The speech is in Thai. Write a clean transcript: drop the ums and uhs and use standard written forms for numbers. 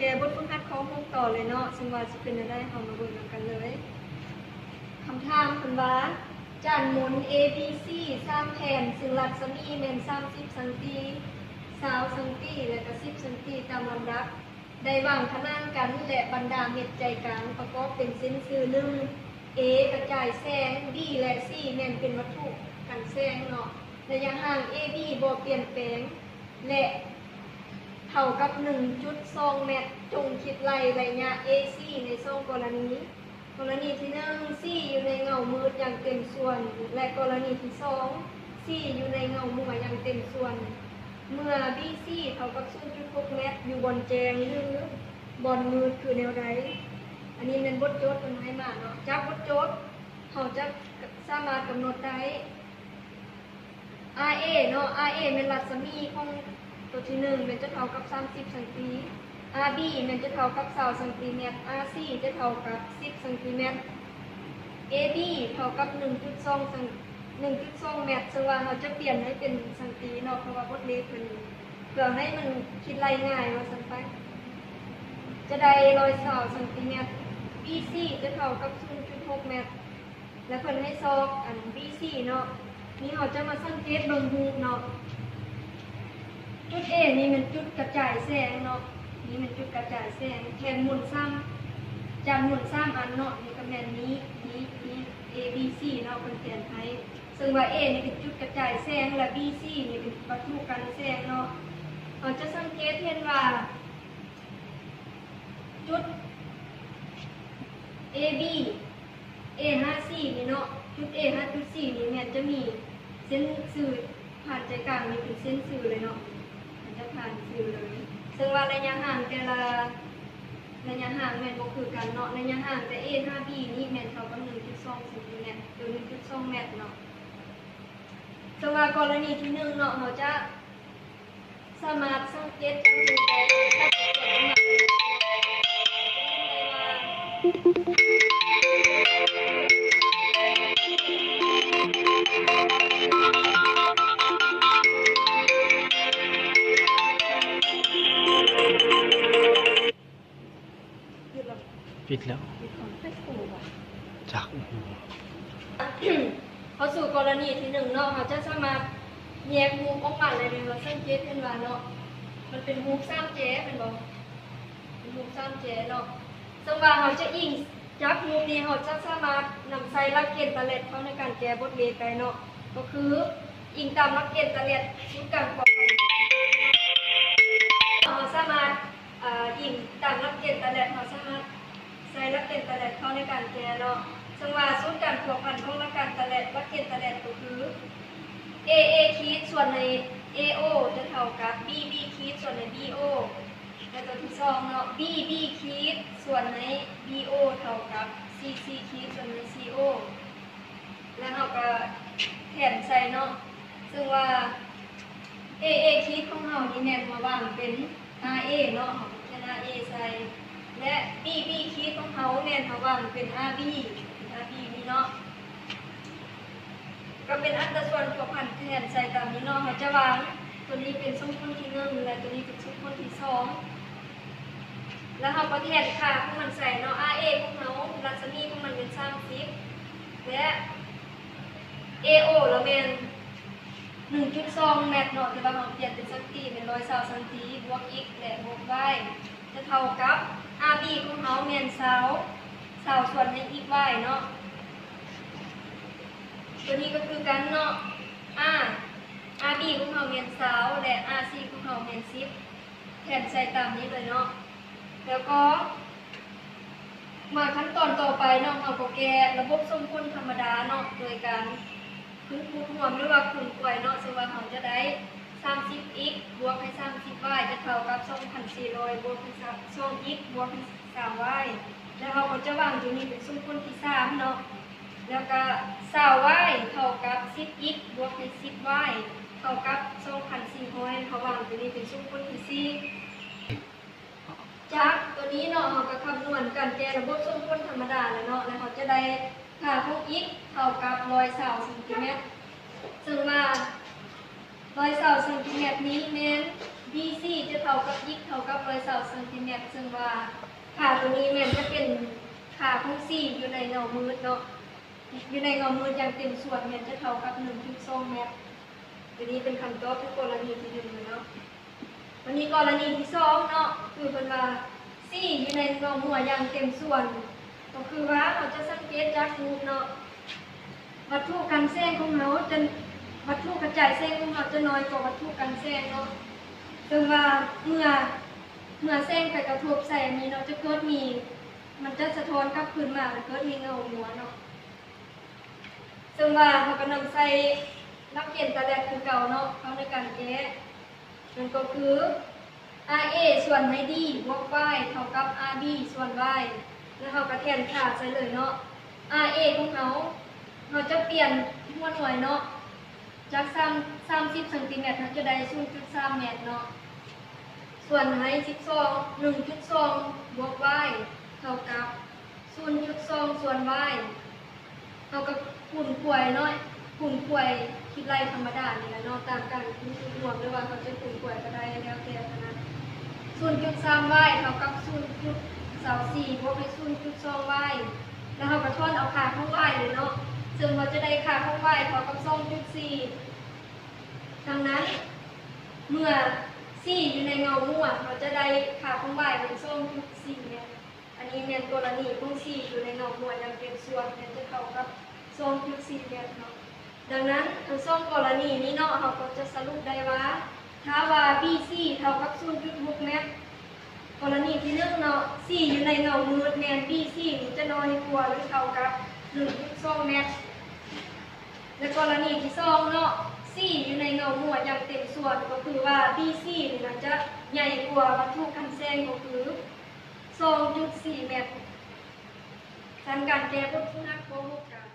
แกบทฝึกหัดของพวกต่อเลยเนาะซึ่งว่าจะเป็นอะไรเอามาเบิ่งกันเลยคำถามเป็นว่าจานหมุน A B C 3แผ่นซึ่งรัศมีแม่น30 ซน20 ซนและก็10 ซนตามลำดับได้วางขนานกันและบรรดาเม็ดใจกลางประกอบเป็นเส้นสื่อหนึ่ง A กระจายแสง B และ C แม่นเป็นวัตถุกันแสงเนาะระยะห่าง AB บ่เปลี่ยนแปลงและเท่ากับ 1.2 เมตรจงคิดไล่ระยะ AC ใน2กรณีที่1 C อยู่ในเงามืดอย่างเต็มส่วนและกรณีที่2 C อยู่ในเงามัวอย่างเต็มส่วนเมื่อ BC เท่ากับ 0.6 เมตรอยู่บนแจงหรือบนมืดคือแนวใดอันนี้เป็นบทโจทย์มันให้มาเนาะจากบทโจทย์เขาจะสามารถกำหนดได้ RA เนาะ RA เป็นรัศมีของตัวที่1มันจะเท่ากับ30 ซนRB มันจะเท่ากับ20 ซนRC จะเท่ากับ10 ซนAB เท่ากับ 1.2 เมตรซึ่งว่าเราจะเปลี่ยนให้เป็นซนเนาะเพราะว่าบทเลขมันเพื่อให้มันคิดไล่ง่ายว่าซั่นไปจะได้120 ซนBC จะเท่ากับ 0.6 เมตรและเพิ่นให้ซอกอัน BC เนาะนี่เราจะมาสังเกตเบิ่งรูปเนาะจุด A นี่มันจุดกระจายแสงเนาะนี่มันจุดกระจายแสงแทนหมุนซ้ำจานหมุนซ้ำอันเนาะนี่ก็แม่นนี้ A B C เนาะเป็นแทนให้ซึ่งว่า A นี่เป็นจุดกระจายแสงและ B C นี่เป็นวัตถุกันแสงเนาะเราจะสังเกตเห็นว่าจุด A B A 5 4นี่เนาะจุด A 5.4นี่เนี่ยจะมีเส้นสื่อผ่านใจกลางนี่เป็นเส้นสื่อเลยเนาะมันจะผ่านสื่อเลยซึ่งว่าระยะห่างแต่ละระยะห่างแม่นบ่คือกันเนาะระยะห่างแต่ A 5B นี่แม่นเท่ากับ 1.2 เซนติเมตรหรือ 1.2 เมตรเนาะซึ่งว่ากรณีที่1เนาะเราจะสามารถสังเกตได้ว่าปิดแล้วจากเขาสู่กรณีที่1เนาะเขาจะสามารถแยกรูปออกมาเลยเราสังเกตเห็นว่าเนาะมันเป็นรูป3แจเป็นบ่เป็นรูป3แจเนาะซึ่งว่าเขาจะอิงจากรูปนี้เขาจะสามารถนำใส่หลักเกณฑ์ตะเล็ดเข้าในการแก้บทเลขได้เนาะก็คืออิงตามหลักเกณฑ์ตะเล็ดชุดการปกครองเขาสามารถอิงตามหลักเกณฑ์ตะเล็ดเขาสามารถใส่หลักเกณฑ์ตะเล็ดเข้าในการแก้เนาะซึ่งว่าสูตรการผัวพันของหลักการตะเล็ดหลักเกณฑ์ตะเล็ดก็คือ AA คีดส่วนใน AO จะเท่ากับ BB คีดส่วนใน BO และตัวที่2เนาะ BB คีดส่วนใน BO เท่ากับ CC คีดส่วนใน CO แล้วเราก็แทนใส่เนาะซึ่งว่า AA คีดของเรานี่แม่นมาวางเป็น RA เนาะเขียน RA ใส่และ BB คีดของเขาแม่นมาวางเป็น RB นี่เนาะก็เป็นอัตราส่วนผัวพันแทนใส่ตามนี้เนาะเขาจะวางตัวนี้เป็นสมผลที่1และตัวนี้เป็นสมผลที่2แล้วเขาก็แทนค่าของมันใส่เนาะ RA ของเขารัศมีของมันเป็น30และ AO แล้วเป็น 1.2 เมตรเนาะแต่ว่าเราเปลี่ยนเป็นซนติเป็น120 ซนติบวก x และบวก y จะเท่ากับ RB ของเขาเป็น20ส่วนใน x y เนาะตัวนี้ก็คือกันเนาะ RB ของเราเป็น20และ RC ของเราเป็น10แทนใส่ตามนี้เลยเนาะแล้วก็มาขั้นตอนต่อไปเนาะเราก็แก้ระบบสมผลธรรมดาเนาะโดยการคูณคูณรวมหรือว่าคูณกล้วยเนาะซึ่งว่าเราจะได้ 30x บวกให้ 30y จะเท่ากับ 2,400 บวกให้ 2x บวกให้ 3y แล้วเราก็จะวางตัวนี้เป็นสมผลที่3เนาะแล้วก็ 20y เท่ากับ 10x บวกให้ 10y เท่ากับ 2,400เขาวางตัวนี้เป็นสมผลที่4จากตัวนี้เนาะเราก็คำนวณการแก้ระบบสมผลธรรมดาแล้วเนาะแล้วเขาจะได้ค่าของ x เท่ากับ120 ซนติเมตรซึ่งว่า120 ซนติเมตรนี้แม่น BC จะเท่ากับยิกเท่ากับ120เซนติเมตรซึ่งว่าค่าตัวนี้แม่นจะเป็นค่าของ C อยู่ในเงามืดเนาะอยู่ในเงามืดอย่างเต็มส่วนแม่นจะเท่ากับ 1.2 เมตรตัวนี้เป็นคำตอบในกรณีที่1เนาะวันนี้กรณีที่2เนาะคือเพิ่นว่า C อยู่ในเงาหัวอย่างเต็มส่วนก็คือว่าเราจะสังเกตจากรูปเนาะวัตถุกันแสงของเราจะวัตถุกระจายแสงของเราจะน้อยกว่าวัตถุกันแสงเนาะซึ่งว่าเมื่อแสงไปกระทบใส่อันนี้เนาะจะเกิดมีมันจะสะท้อนกลับคืนมาแล้วเกิดมีเงาหัวเนาะซึ่งว่าเขาก็นำใส่นักเขียนตะแลกคือเก่าเนาะเขาในการแก้มันก็คือ RA ส่วน ID บวก Y เท่ากับ RB ส่วน Y แล้วเขาก็แทนค่าใส่เลยเนาะ RA ของเราจะเปลี่ยนหัวหน่วยเนาะจาก30เซนติเมตรเราจะได้ 0.3 เมตรเนาะส่วนให้12 1.2 บวก Y เท่ากับ 0.2 ส่วน Y เราก็คูณขวยเนาะคูณขวยคิดไล่ธรรมดานี่แหละเนาะตามการคูณรวมหรือว่าเขาจะคูณขวยก็ได้แล้วแต่ขนาด 0.3 y เท่ากับ 0.24 บวกด้วย 0.2 y แล้วเราก็ทอนเอาค่าของ y เลยเนาะซึ่งเราจะได้ค่าของ y เท่ากับ 2.4 ดังนั้นเมื่อ c อยู่ในเงาม่วงเราจะได้ค่าของ y เป็น 2.4 เนี่ยอันนี้เป็นกรณีของ c อยู่ในเงาม่วงอย่างเป็นส่วนเนี่ยจะเท่ากับ 2.4 เนี่ยเนาะดังนั้นทั้งสองกรณีนี้เนาะเราก็จะสรุปได้ว่าถ้าว่า BC เท่ากับ 0.6 เมตรกรณีที่1เนาะ C อยู่ในเงามืดแมน BC จะน้อยกว่าหรือเท่ากับ 1.2 เมตรและกรณีที่2เนาะ C อยู่ในเงาหัวอย่างเต็มส่วนก็คือว่า BC นี่มันจะใหญ่กว่าวัตถุกันแสงก็คือ 2.4 เมตรการแก้พวกนักโกหกกัน